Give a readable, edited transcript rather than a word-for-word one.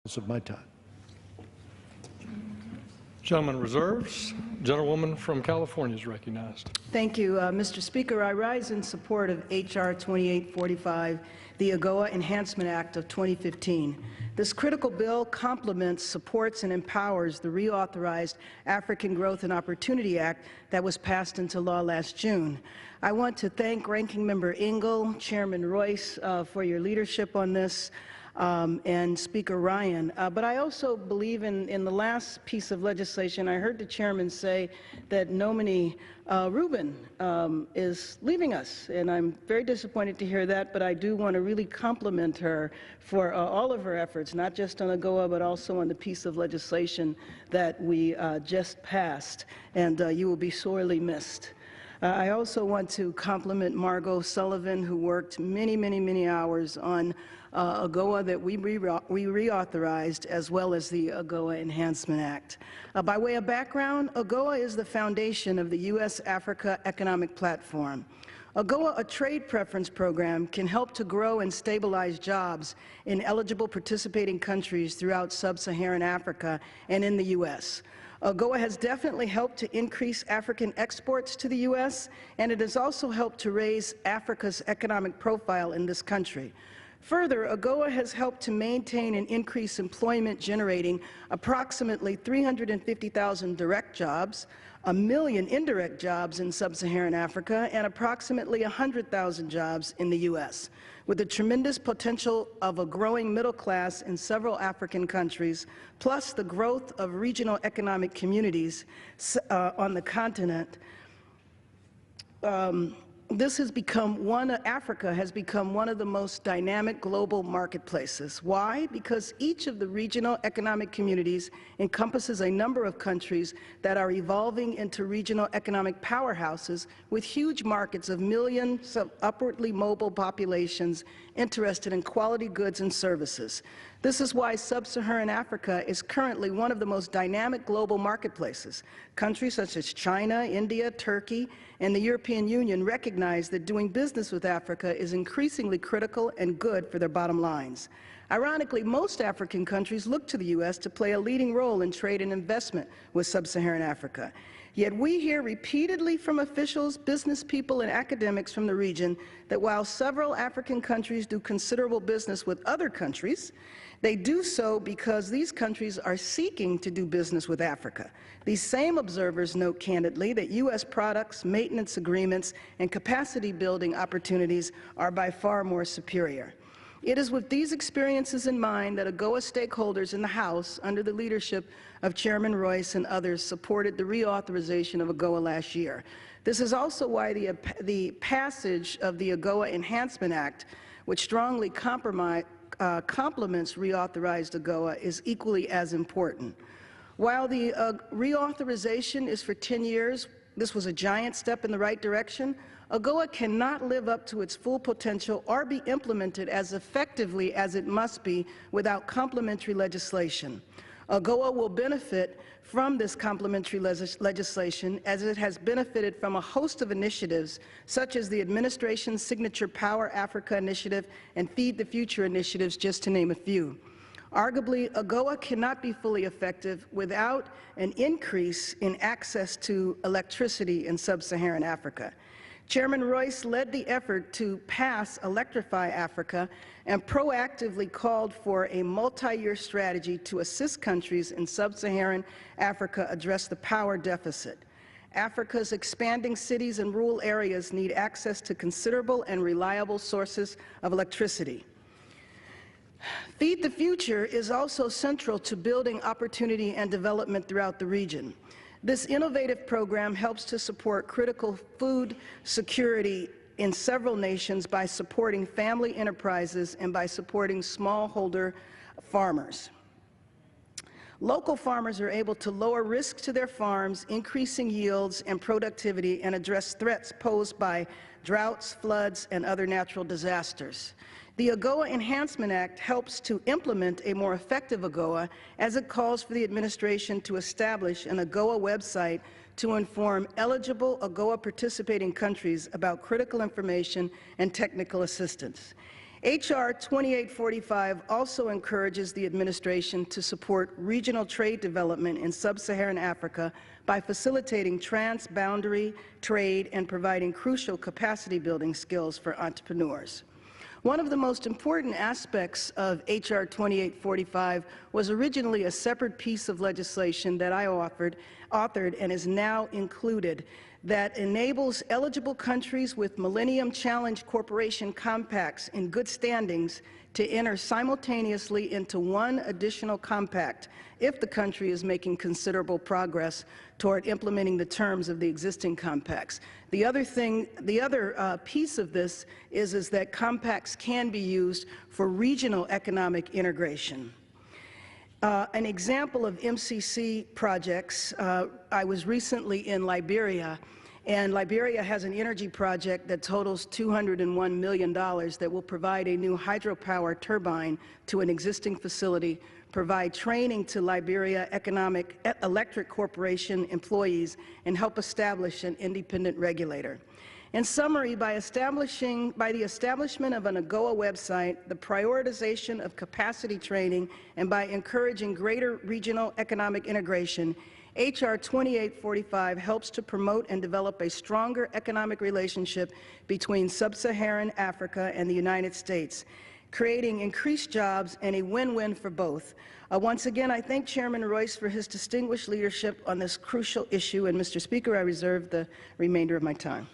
of my time. Gentleman reserves. Gentlewoman from California is recognized. Thank you, Mr. Speaker. I rise in support of H.R. 2845, the AGOA Enhancement Act of 2015. This critical bill complements, supports, and empowers the reauthorized African Growth and Opportunity Act that was passed into law last June. I want to thank Ranking Member Engel, Chairman Royce, for your leadership on this. And Speaker Ryan. But I also believe in the last piece of legislation, I heard the chairman say that Nomini Rubin is leaving us, and I'm very disappointed to hear that, but I do want to really compliment her for all of her efforts, not just on AGOA, but also on the piece of legislation that we just passed, and you will be sorely missed. I also want to compliment Margot Sullivan, who worked many hours on AGOA that we reauthorized, as well as the AGOA Enhancement Act. By way of background, AGOA is the foundation of the U.S.-Africa Economic Platform. AGOA, a trade preference program, can help to grow and stabilize jobs in eligible participating countries throughout sub-Saharan Africa and in the U.S. AGOA has definitely helped to increase African exports to the U.S., and it has also helped to raise Africa's economic profile in this country. Further, AGOA has helped to maintain and increase employment, generating approximately 350,000 direct jobs, 1 million indirect jobs in sub-Saharan Africa, and approximately 100,000 jobs in the U.S. With the tremendous potential of a growing middle class in several African countries, plus the growth of regional economic communities on the continent, Africa has become one of the most dynamic global marketplaces. Why? Because each of the regional economic communities encompasses a number of countries that are evolving into regional economic powerhouses with huge markets of millions of upwardly mobile populations interested in quality goods and services. This is why sub-Saharan Africa is currently one of the most dynamic global marketplaces. Countries such as China, India, Turkey, and the European Union recognize that doing business with Africa is increasingly critical and good for their bottom lines. Ironically, most African countries look to the U.S. to play a leading role in trade and investment with sub-Saharan Africa. Yet we hear repeatedly from officials, business people, and academics from the region that while several African countries do considerable business with other countries, they do so because these countries are seeking to do business with Africa. These same observers note candidly that U.S. products, maintenance agreements, and capacity building opportunities are by far more superior. It is with these experiences in mind that AGOA stakeholders in the House, under the leadership of Chairman Royce and others, supported the reauthorization of AGOA last year. This is also why the passage of the AGOA Enhancement Act, which strongly complements reauthorized AGOA, is equally as important. While the reauthorization is for 10 years, this was a giant step in the right direction. AGOA cannot live up to its full potential or be implemented as effectively as it must be without complementary legislation. AGOA will benefit from this complementary legislation as it has benefited from a host of initiatives such as the administration's Signature Power Africa Initiative and Feed the Future initiatives, just to name a few. Arguably, AGOA cannot be fully effective without an increase in access to electricity in sub-Saharan Africa. Chairman Royce led the effort to pass Electrify Africa and proactively called for a multi-year strategy to assist countries in sub-Saharan Africa address the power deficit. Africa's expanding cities and rural areas need access to considerable and reliable sources of electricity. Feed the Future is also central to building opportunity and development throughout the region. This innovative program helps to support critical food security in several nations by supporting family enterprises and by supporting smallholder farmers. Local farmers are able to lower risk to their farms, increasing yields and productivity, and address threats posed by droughts, floods, and other natural disasters. The AGOA Enhancement Act helps to implement a more effective AGOA as it calls for the administration to establish an AGOA website to inform eligible AGOA participating countries about critical information and technical assistance. H.R. 2845 also encourages the administration to support regional trade development in sub-Saharan Africa by facilitating trans-boundary trade and providing crucial capacity-building skills for entrepreneurs. One of the most important aspects of H.R. 2845 was originally a separate piece of legislation that I authored and is now included, that enables eligible countries with Millennium Challenge Corporation compacts in good standings to enter simultaneously into one additional compact if the country is making considerable progress toward implementing the terms of the existing compacts. The other piece of this is that compacts can be used for regional economic integration. An example of MCC projects, I was recently in Liberia, and Liberia has an energy project that totals $201 million that will provide a new hydropower turbine to an existing facility, provide training to Liberia Electric Corporation employees, and help establish an independent regulator. In summary, by the establishment of an AGOA website, the prioritization of capacity training, and by encouraging greater regional economic integration, H.R. 2845 helps to promote and develop a stronger economic relationship between sub-Saharan Africa and the United States, creating increased jobs and a win-win for both. Once again, I thank Chairman Royce for his distinguished leadership on this crucial issue, and Mr. Speaker, I reserve the remainder of my time.